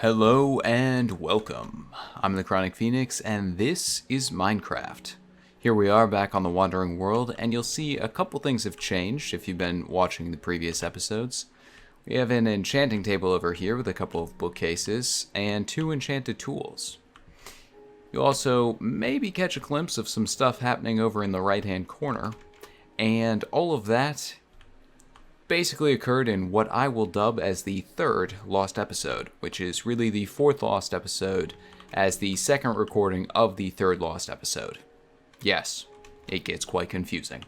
Hello and welcome. I'm the Chronic Phoenix, and this is Minecraft. Here we are back on the Wandering World, and you'll see a couple things have changed if you've been watching the previous episodes. We have an enchanting table over here with a couple of bookcases, and 2 enchanted tools. You'll also maybe catch a glimpse of some stuff happening over in the right-hand corner, and all of that basically occurred in what I will dub as the 3rd Lost episode, which is really the 4th Lost episode as the second recording of the 3rd Lost episode. Yes, it gets quite confusing.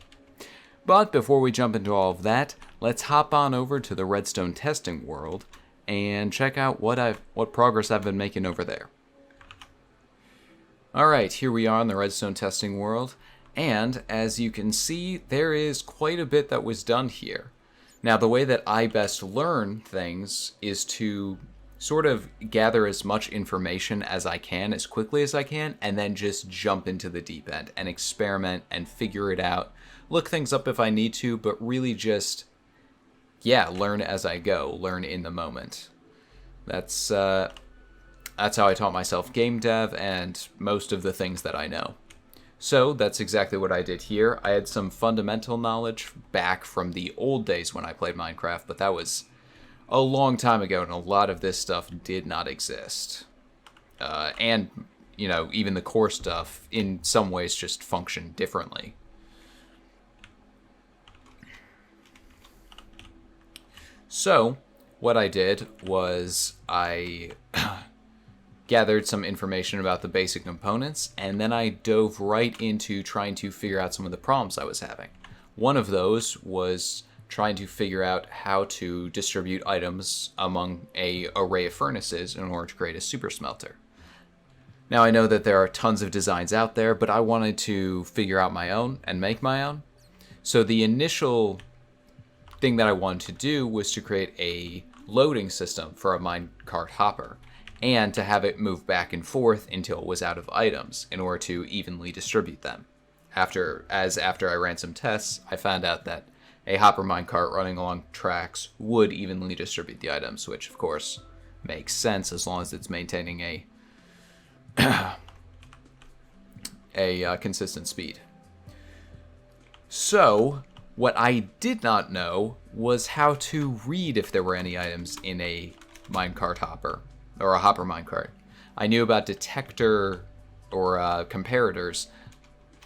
But before we jump into all of that, let's hop on over to the redstone testing world and check out what progress I've been making over there. Alright, here we are in the redstone testing world, and as you can see, there is quite a bit that was done here. Now, the way that I best learn things is to sort of gather as much information as I can, as quickly as I can, and then just jump into the deep end and experiment and figure it out. Look things up if I need to, but really just, learn as I go, learn in the moment. That's how I taught myself game dev and most of the things that I know. So that's exactly what I did here. I had some fundamental knowledge back from the old days when I played Minecraft, but that was a long time ago, and a lot of this stuff did not exist. And, even the core stuff, in some ways, just functioned differently. So, what I did was I gathered some information about the basic components, and then I dove right into trying to figure out some of the problems I was having. One of those was trying to figure out how to distribute items among an array of furnaces in order to create a super smelter. Now, I know that there are tons of designs out there, but I wanted to figure out my own and make my own. So the initial thing that I wanted to do was to create a loading system for a minecart hopper, and to have it move back and forth until it was out of items in order to evenly distribute them. After I ran some tests, I found out that a hopper minecart running along tracks would evenly distribute the items, which of course makes sense as long as it's maintaining a consistent speed. So, what I did not know was how to read if there were any items in a minecart hopper, or a hopper minecart. I knew about detector or comparators,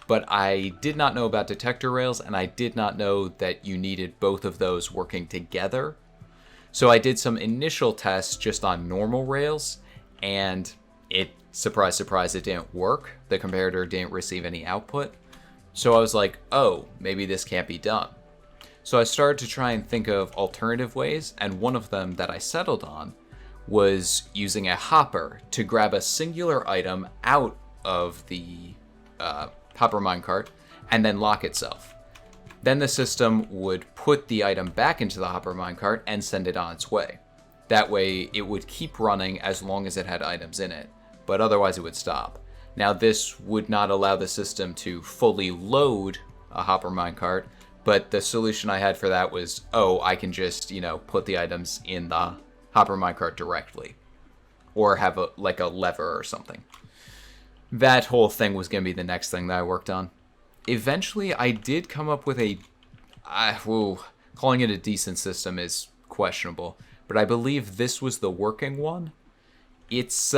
but I did not know about detector rails, and I did not know that you needed both of those working together. So I did some initial tests just on normal rails, and it, surprise, surprise, it didn't work. The comparator didn't receive any output. So I was like, oh, maybe this can't be done. So I started to try and think of alternative ways, and one of them that I settled on was using a hopper to grab a singular item out of the hopper minecart and then lock itself. Then the system would put the item back into the hopper minecart and send it on its way. That way it would keep running as long as it had items in it, but otherwise it would stop. Now, this would not allow the system to fully load a hopper minecart, but the solution I had for that was, I can just, put the items in the hopper minecart directly, or have a lever or something. That whole thing was going to be the next thing that I worked on. Eventually, I did come up with calling it a decent system is questionable, but I believe this was the working one. It's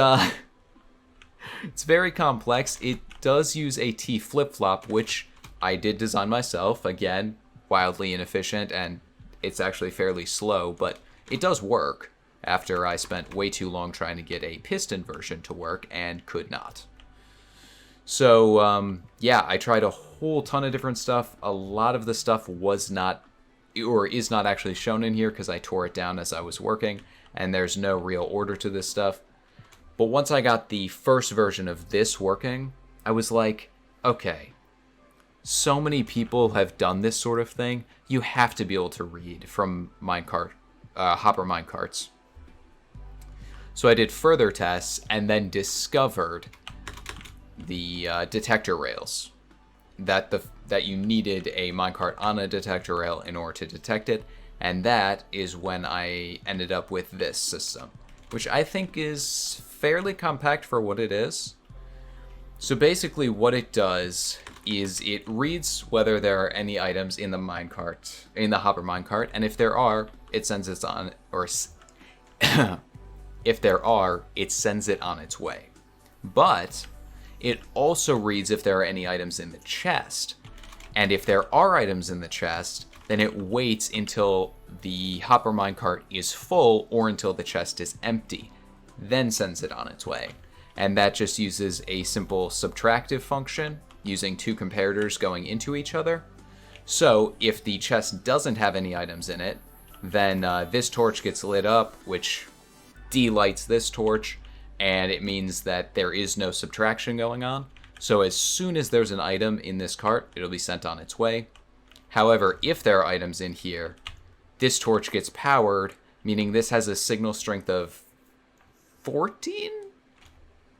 it's very complex. It does use a T flip-flop, which I did design myself. Again, wildly inefficient, and it's actually fairly slow, but it does work. After I spent way too long trying to get a piston version to work and could not. So, I tried a whole ton of different stuff. A lot of the stuff was not, or is not actually shown in here because I tore it down as I was working, and there's no real order to this stuff. But once I got the first version of this working, I was like, okay, so many people have done this sort of thing. You have to be able to read from hopper minecarts. So I did further tests and then discovered the detector rails. That you needed a minecart on a detector rail in order to detect it, and that is when I ended up with this system. which I think is fairly compact for what it is. So basically what it does is it reads whether there are any items in the minecart, in the hopper minecart, and if there are, it sends it on, or if there are, it sends it on its way. But it also reads if there are any items in the chest, and if there are items in the chest, then it waits until the hopper minecart is full or until the chest is empty, then sends it on its way. And that just uses a simple subtractive function using two comparators going into each other. So if the chest doesn't have any items in it, then this torch gets lit up, which delights this torch, and it means that there is no subtraction going on. So as soon as there's an item in this cart, it'll be sent on its way. However, if there are items in here, this torch gets powered, meaning this has a signal strength of 14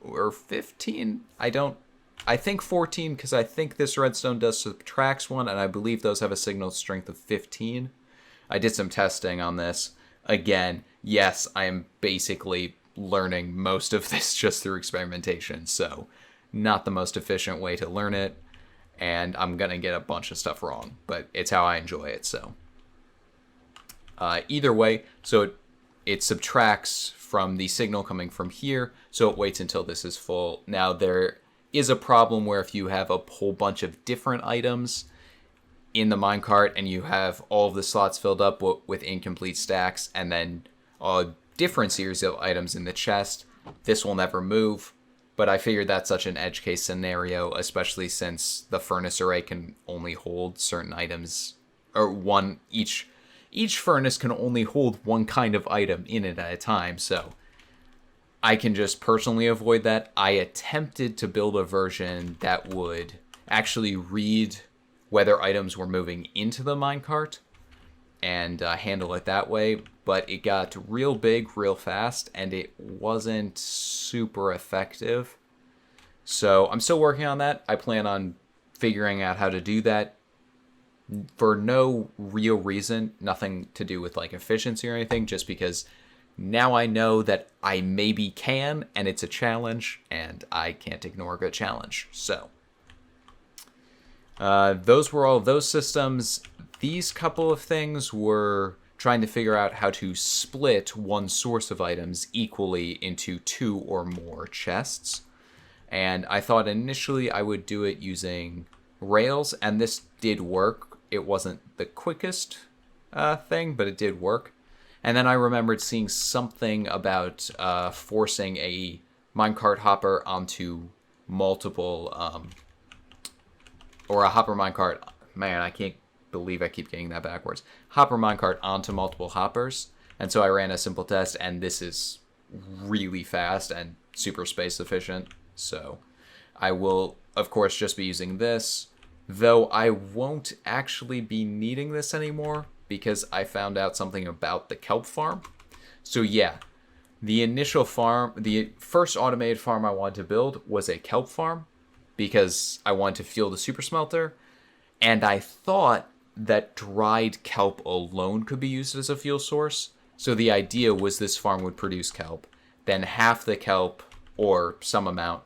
or 15. I think 14 because I think this redstone does subtracts one, and I believe those have a signal strength of 15. I did some testing on this. Again, yes, I am basically learning most of this just through experimentation, so not the most efficient way to learn it, and I'm gonna get a bunch of stuff wrong, but it's how I enjoy it. So either way, so it subtracts from the signal coming from here, so it waits until this is full. Now there is a problem where if you have a whole bunch of different items in the minecart and you have all of the slots filled up with incomplete stacks and then a different series of items in the chest, this will never move. But I figured that's such an edge case scenario, especially since the furnace array can only hold certain items, or one each furnace can only hold one kind of item in it at a time, so I can just personally avoid that. I attempted to build a version that would actually read whether items were moving into the minecart and handle it that way, but it got real big real fast and it wasn't super effective. So I'm still working on that. I plan on figuring out how to do that for no real reason, nothing to do with like efficiency or anything, just because now I know that I maybe can, and it's a challenge, and I can't ignore a good challenge. So those were all of those systems. These couple of things were trying to figure out how to split one source of items equally into two or more chests. And I thought initially I would do it using rails, and this did work. It wasn't the quickest thing, but it did work. And then I remembered seeing something about forcing a minecart hopper onto multiple, or a hopper minecart. Man, I can't believe I keep getting that backwards. Hopper minecart onto multiple hoppers. And so I ran a simple test, and this is really fast and super space efficient. So I will, of course, just be using this, though I won't actually be needing this anymore because I found out something about the kelp farm. So yeah, the initial farm, the first automated farm I wanted to build was a kelp farm because I wanted to fuel the super smelter, and I thought that dried kelp alone could be used as a fuel source. So the idea was this farm would produce kelp, then half the kelp, or some amount,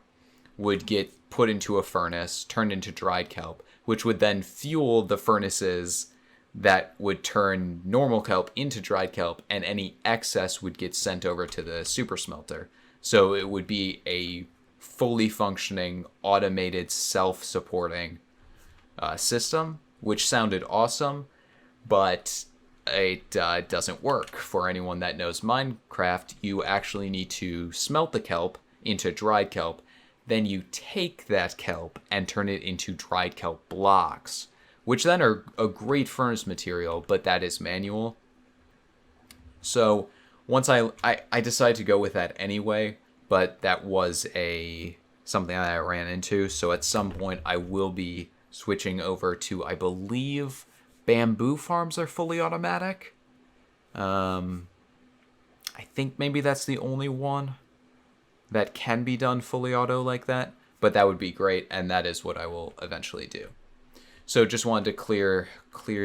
would get put into a furnace, turned into dried kelp, which would then fuel the furnaces that would turn normal kelp into dried kelp, and any excess would get sent over to the super smelter. So it would be a fully functioning, automated, self-supporting system, which sounded awesome, but it doesn't work. For anyone that knows Minecraft, you actually need to smelt the kelp into dried kelp, then you take that kelp and turn it into dried kelp blocks, which then are a great furnace material, but that is manual. So once I decided to go with that anyway, but that was something that I ran into. So at some point I will be switching over to, I believe, bamboo farms are fully automatic. I think maybe that's the only one that can be done fully auto like that, but that would be great, and that is what I will eventually do. So just wanted to clear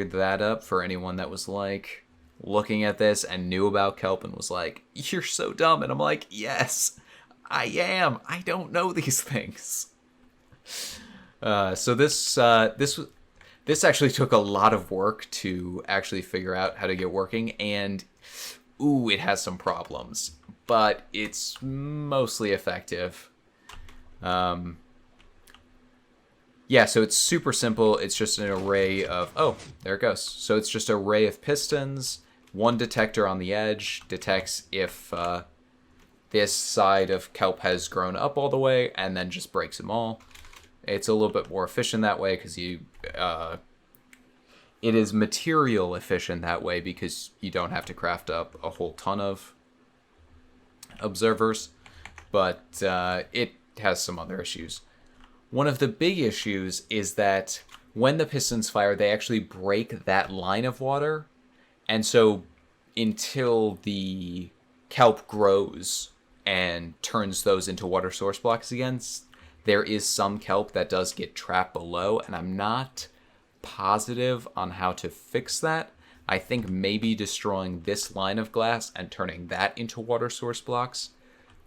that up for anyone that was like, looking at this and knew about kelp and was like, "You're so dumb." And I'm like, "Yes, I am. I don't know these things." So this actually took a lot of work to actually figure out how to get working, and ooh, it has some problems, but it's mostly effective. Yeah, so it's super simple. It's just an array of, oh, there it goes. So it's just an array of pistons. One detector on the edge detects if this side of kelp has grown up all the way, and then just breaks them all. It's a little bit more efficient that way because it is material efficient that way because you don't have to craft up a whole ton of observers, but it has some other issues. One of the big issues is that when the pistons fire, they actually break that line of water, and so until the kelp grows and turns those into water source blocks again, there is some kelp that does get trapped below, and I'm not positive on how to fix that. I think maybe destroying this line of glass and turning that into water source blocks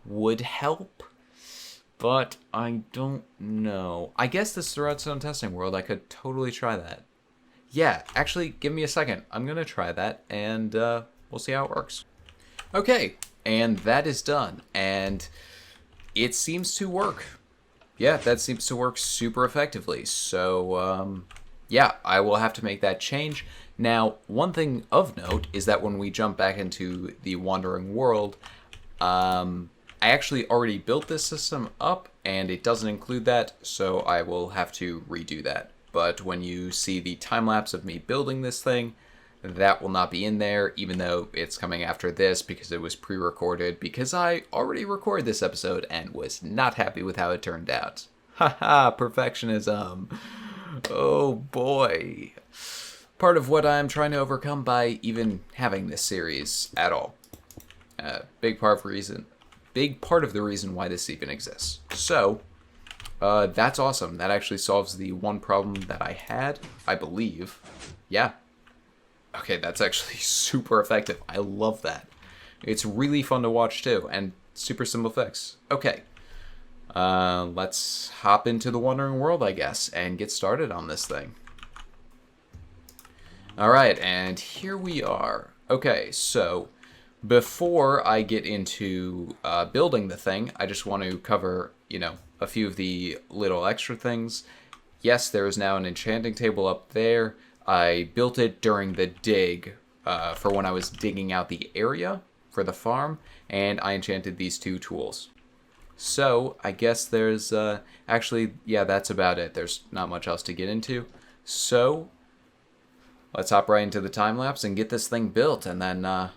would help, but I don't know. I guess this Redstone testing world, I could totally try that. Yeah, actually, give me a second. I'm going to try that, and we'll see how it works. Okay, and that is done, and it seems to work. Yeah, that seems to work super effectively. So, yeah, I will have to make that change. Now, one thing of note is that when we jump back into the Wandering World, I actually already built this system up, and it doesn't include that, so I will have to redo that. But when you see the time-lapse of me building this thing, that will not be in there, even though it's coming after this because it was pre-recorded, because I already recorded this episode and was not happy with how it turned out. Haha, perfectionism. Oh boy. Part of what I'm trying to overcome by even having this series at all. Big part of the reason why this even exists. So, that's awesome. That actually solves the one problem that I had, I believe. Yeah. Okay, that's actually super effective. I love that. It's really fun to watch too, and super simple fix. Okay. Let's hop into the Wandering World, I guess, and get started on this thing. Alright, and here we are. Okay, so before I get into building the thing, I just want to cover, a few of the little extra things. Yes, there is now an enchanting table up there. I built it during the dig for when I was digging out the area for the farm, and I enchanted these two tools. So, I guess there's, actually, yeah, that's about it. There's not much else to get into. So, let's hop right into the time-lapse and get this thing built, and then I'll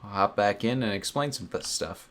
hop back in and explain some stuff.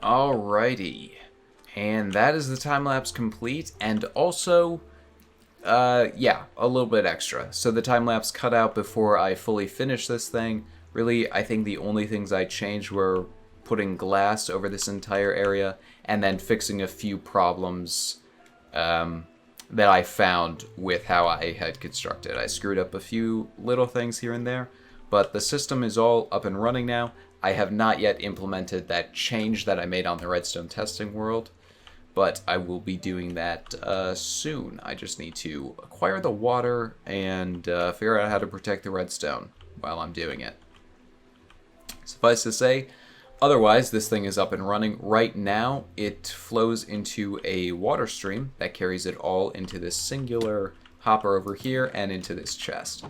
Alrighty. And that is the time-lapse complete, and also, yeah, a little bit extra. So the time-lapse cut out before I fully finished this thing. Really, I think the only things I changed were putting glass over this entire area, and then fixing a few problems that I found with how I had constructed. I screwed up a few little things here and there, but the system is all up and running now. I have not yet implemented that change that I made on the redstone testing world, but I will be doing that soon. I just need to acquire the water and figure out how to protect the redstone while I'm doing it. Suffice to say, otherwise, this thing is up and running. Right now, it flows into a water stream that carries it all into this singular hopper over here and into this chest.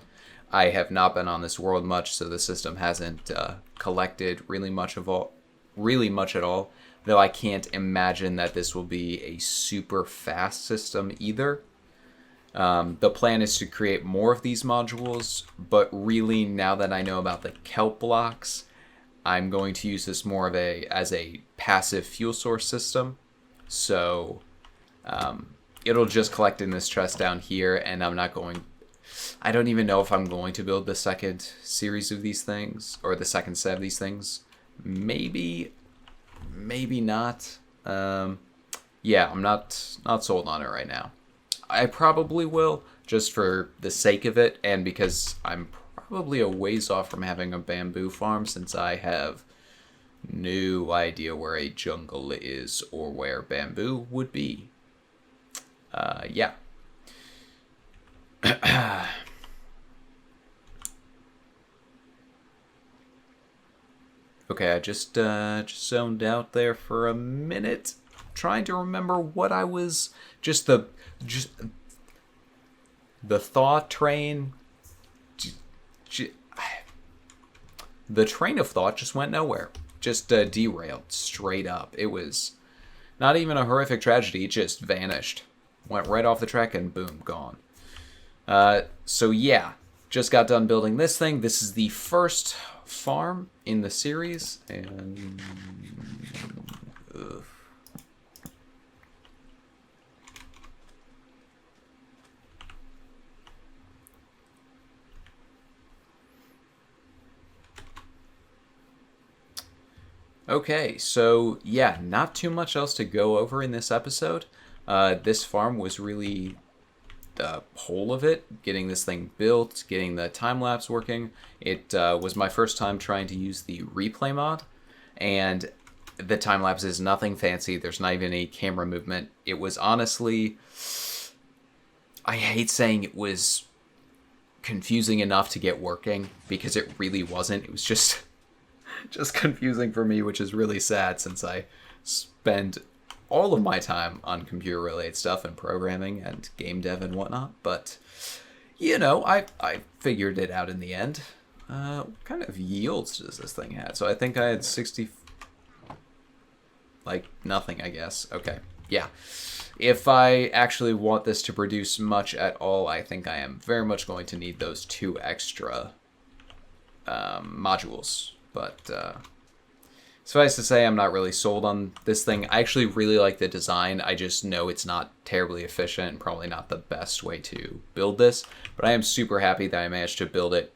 I have not been on this world much, so the system hasn't collected really much at all. Though I can't imagine that this will be a super fast system either. The plan is to create more of these modules, but really, now that I know about the kelp blocks, I'm going to use this more of as a passive fuel source system. So it'll just collect in this chest down here, and I don't even know if I'm going to build the second series of these things, or the second set of these things. Maybe not. Yeah, I'm not sold on it right now. I probably will, just for the sake of it, and because I'm probably a ways off from having a bamboo farm, since I have no idea where a jungle is or where bamboo would be. Yeah. Okay, I just zoned out there for a minute, trying to remember what I was. Just the thought train. The train of thought just went nowhere. Just derailed straight up. It was not even a horrific tragedy. It just vanished. Went right off the track and boom, gone. So yeah, just got done building this thing. This is the first farm in the series, and okay, so yeah, not too much else to go over in this episode. This farm was really the whole of it, getting this thing built, getting the time-lapse working. It was my first time trying to use the replay mod, and the time-lapse is nothing fancy. There's not even any camera movement. It was honestly, I hate saying it was confusing enough to get working, because it really wasn't. It was just confusing for me, which is really sad, since I spend all of my time on computer-related stuff and programming and game dev and whatnot. But, you know, I figured it out in the end. What kind of yields does this thing have? So I think I had 60... Like, nothing, I guess. Okay, yeah. If I actually want this to produce much at all, I think I am very much going to need those 2 extra modules. But suffice to say, I'm not really sold on this thing. I actually really like the design. I just know it's not terribly efficient and probably not the best way to build this. But I am super happy that I managed to build it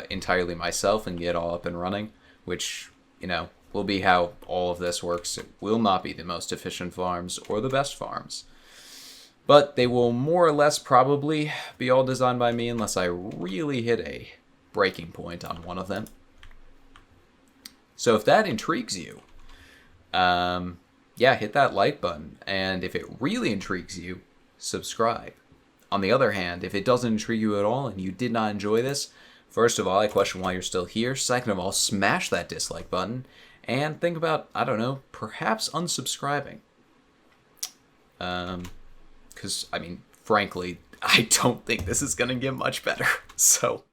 entirely myself and get it all up and running, which, you know, will be how all of this works. It will not be the most efficient farms or the best farms, but they will more or less probably be all designed by me unless I really hit a breaking point on one of them. So if that intrigues you, yeah, hit that like button. And if it really intrigues you, subscribe. On the other hand, if it doesn't intrigue you at all and you did not enjoy this, first of all, I question why you're still here. Second of all, smash that dislike button. And think about, I don't know, perhaps unsubscribing. Because, I mean, frankly, I don't think this is going to get much better. So...